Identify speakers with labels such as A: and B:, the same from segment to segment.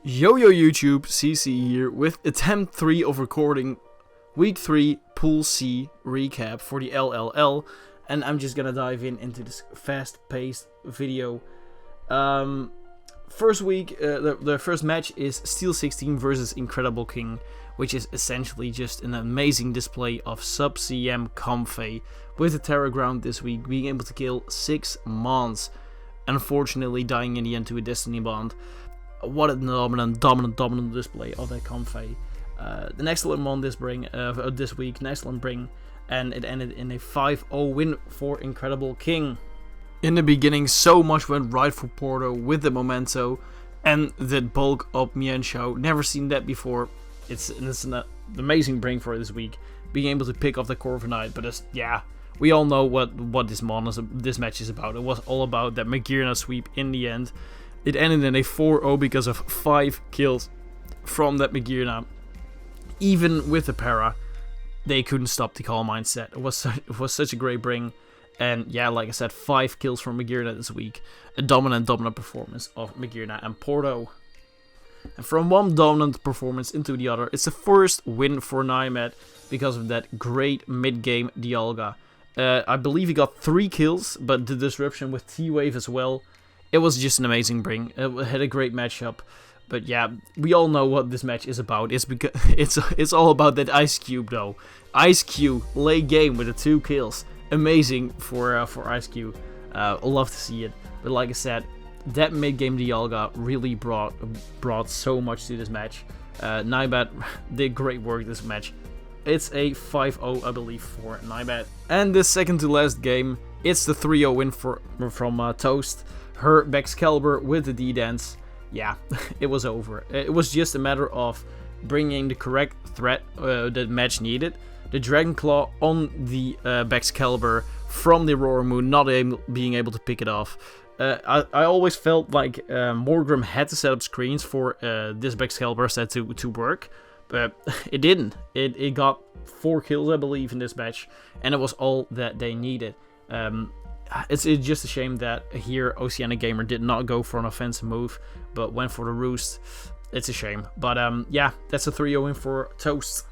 A: Yo YouTube, CC here with attempt 3 of recording week 3 Pool C recap for the LLL, and I'm just gonna dive into this fast-paced video. First week, the first match is Steel 16 versus Incredible King, which is essentially just an amazing display of sub-CM Comfey with the Terror Ground this week, being able to kill 6 Mons, unfortunately dying in the end to a Destiny Bond. What a dominant display of that Comfey. The next one on this week, next one bring, and it ended in a 5-0 win for Incredible King. In the beginning, so much went right for Porto with the Memento and the bulk of Mian Shao. Never seen that before. It's an amazing bring for this week, being able to pick off the Corviknight. But yeah, we all know what this match is about. It was all about that Magirna sweep in the end. It ended in a 4-0 because of 5 kills from that Magirna. Even with the para, they couldn't stop the call mindset. It was such a great bring. And yeah, like I said, 5 kills from Magirna this week. A dominant performance of Magirna and Porto. And from one dominant performance into the other, it's the first win for Naimed because of that great mid-game Dialga. I believe he got 3 kills, but the disruption with T-Wave as well. It was just an amazing bring. It had a great matchup. But yeah, we all know what this match is about. It's all about that Ice Cube though. Ice Cube late game with the 2 kills. Amazing for Ice Cube. Love to see it. But like I said, that mid game Dialga really brought so much to this match. Naibat did great work this match. It's a 5-0, I believe, for Naibat. And the second to last game, it's the 3-0 win from Toast. Her Excalibur with the D-Dance. Yeah, it was over. It was just a matter of bringing the correct threat that match needed. The Dragon Claw on the Excalibur from the Aurora Moon, not being able to pick it off. I always felt like Morgrim had to set up screens for this Excalibur set to work, but it didn't. It got 4 kills, I believe, in this match, and it was all that they needed. It's just a shame that here Oceanic Gamer did not go for an offensive move, but went for the Roost. It's a shame. But yeah, that's a 3-0 win for Toast.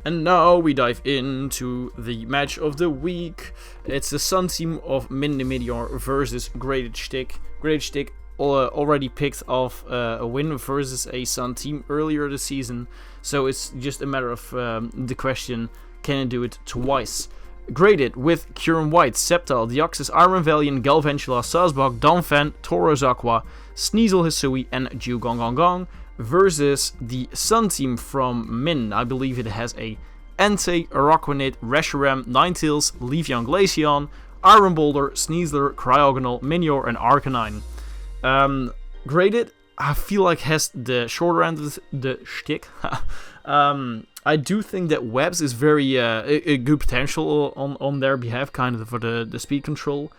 A: And now we dive into the match of the week. It's the Sun team of Min the Meteor versus Graded Shtick. Graded Shtick already picked off a win versus a Sun team earlier this season. So it's just a matter of the question, can it do it twice? Graded with Kieran White, Sceptile, Deoxys, Iron Valiant, Galvantula, Sazbok, Donphan, Tauros Aqua, Sneasler Hisui, and Jugongongong versus the Sun team from Min. I believe it has a Entei, Araquanid, Reshiram, Ninetales, Leafeon Glaceon, Iron Boulder, Sneasler, Cryogonal, Minior, and Arcanine. Graded, I feel like has the shorter end of the shtick. I do think that Webs is very a good potential on their behalf, kind of for the speed control.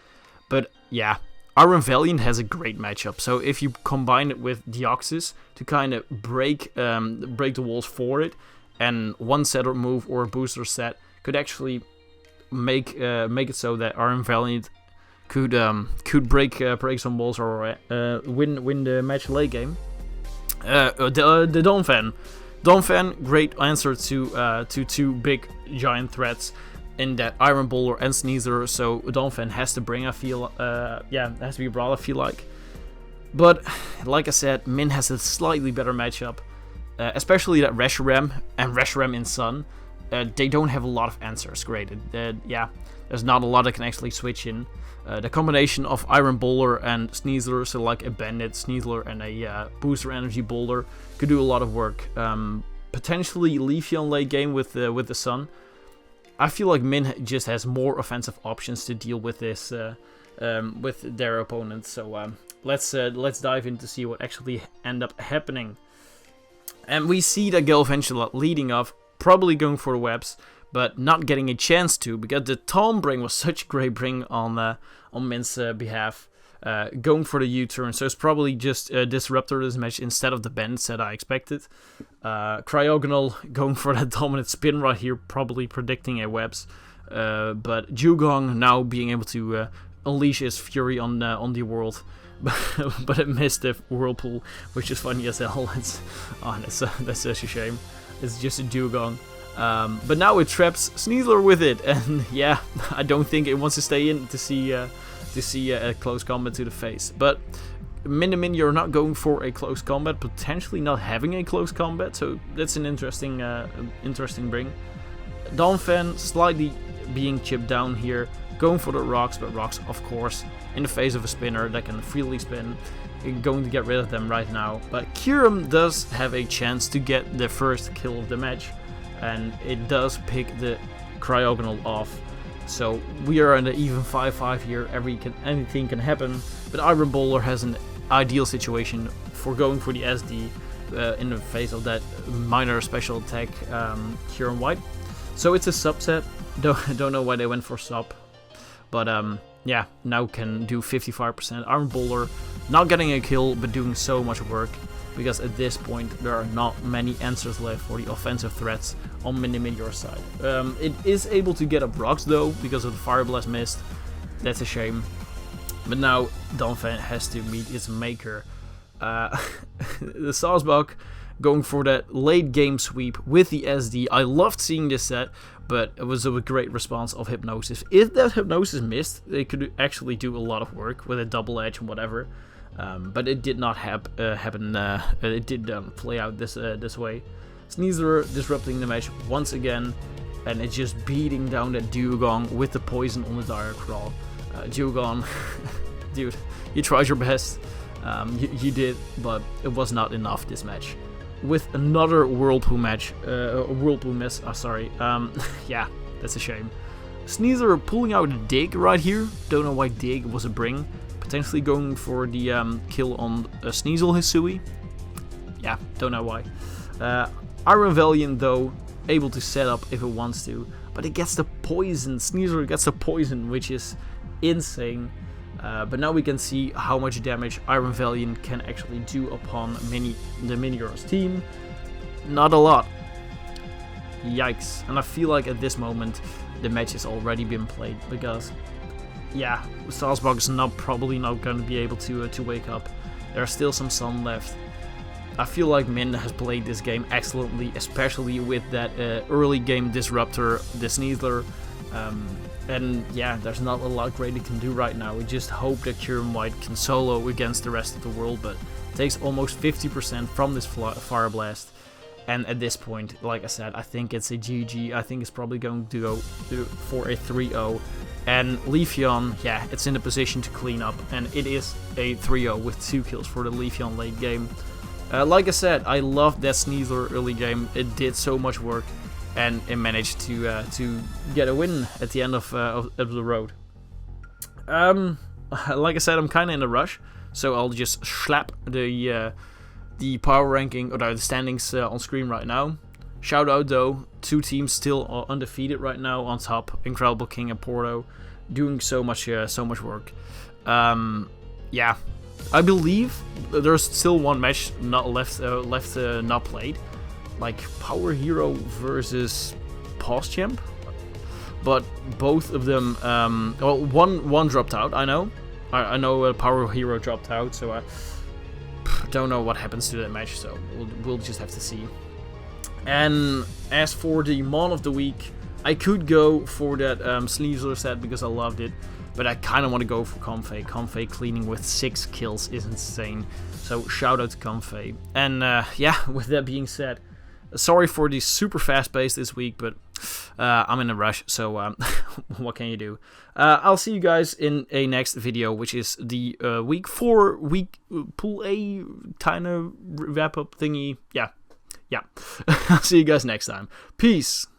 A: But yeah, Iron Valiant has a great matchup. So if you combine it with Deoxys to kind of break the walls for it, and one setter move or a booster set could actually make it so that Iron Valiant could break some walls or win the match late game. The Donphan, great answer to 2 big giant threats in that Iron Bowler and Sneasler, so Donphan has to bring, has to be brought, I feel like. But, like I said, Min has a slightly better matchup, especially that Reshiram and Reshiram in Sun. They don't have a lot of answers graded. There's not a lot that can actually switch in. The combination of Iron Bowler and Sneasler, so like a Bandit Sneasler and a Booster Energy Boulder, could do a lot of work. Potentially Leafeon late game with the Sun. I feel like Min just has more offensive options to deal with this with their opponents. So let's dive in to see what actually end up happening. And we see that Galvantula leading off, probably going for the webs, but not getting a chance to, because the Tom bring was such a great bring on Min's behalf, going for the U-turn. So it's probably just a Disruptor this match instead of the Bend that I expected. Cryogonal going for that dominant spin right here, probably predicting a webs. But Jugong now being able to unleash his fury on the world. but it missed the whirlpool, which is funny as hell. That's such a shame. It's just a dugong. But now it traps Sneasler with it, and yeah, I don't think it wants to stay in to see a close combat to the face. But Min, you're not going for a close combat, potentially not having a close combat, so that's an interesting bring. Donphan slightly being chipped down here, going for the rocks, but rocks, of course, in the face of a spinner that can freely spin, going to get rid of them right now. But Kyurem does have a chance to get the first kill of the match, and it does pick the Cryogonal off. So we are in an even 5-5 here, anything can happen, but Iron Bowler has an ideal situation for going for the SD in the face of that minor special attack Kyurem White. So it's a subset, don't know why they went for sub, but yeah, now can do 55%. Iron Bowler not getting a kill, but doing so much work, because at this point there are not many answers left for the offensive threats on Min side. It is able to get up rocks though, because of the Fire Blast missed. That's a shame. But now Donphan has to meet its maker. The Saucebug going for that late game sweep with the SD. I loved seeing this set, but it was a great response of Hypnosis. If that Hypnosis missed, they could actually do a lot of work with a double edge and whatever. But it did not happen. It did play out this way. Sneasler disrupting the match once again, and it's just beating down that Dugong with the poison on the Dire Crawl. Dugong, dude, you tried your best. You did, but it was not enough this match. With another Whirlpool match, Whirlpool miss. Sorry. Yeah, that's a shame. Sneasler pulling out a dig right here. Don't know why dig was a bring. Potentially going for the kill on Sneasel Hisui. Yeah, don't know why. Iron Valiant though, able to set up if it wants to, but it gets the poison. Sneasler gets the poison, which is insane. But now we can see how much damage Iron Valiant can actually do upon the Mini-Heroes team. Not a lot. Yikes. And I feel like at this moment the match has already been played, because yeah, Saucebug is probably not going to be able to wake up. There's still some sun left. I feel like Min has played this game excellently, especially with that early game disruptor, the Sneasler. And yeah, there's not a lot great it can do right now. We just hope that Kyurem White can solo against the rest of the world, but takes almost 50% from this Fire Blast. And at this point, like I said, I think it's a GG. I think it's probably going to go for a 3-0. And Leafeon, yeah, it's in a position to clean up. And it is a 3-0 with 2 kills for the Leafeon late game. Like I said, I loved that Sneasler early game. It did so much work. And it managed to get a win at the end of the road. Like I said, I'm kind of in a rush. So I'll just slap the power ranking, or the standings on screen right now. Shoutout though, 2 teams still undefeated right now on top. Incredible King and Porto, doing so much work. Yeah, I believe there's still one match not left not played, like Power Hero versus PostChamp. But both of them, well, one dropped out. I know Power Hero dropped out, so I don't know what happens to that match, so we'll just have to see. And as for the Mon of the Week, I could go for that Sneasler set because I loved it, but I kind of want to go for Comfey. Comfey cleaning with 6 kills is insane, so shout out to Comfey. And yeah, with that being said, sorry for the super fast pace this week, but I'm in a rush, so what can you do? I'll see you guys in a next video, which is the week 4 Pool A kind of wrap up thingy. Yeah. I'll see you guys next time. Peace.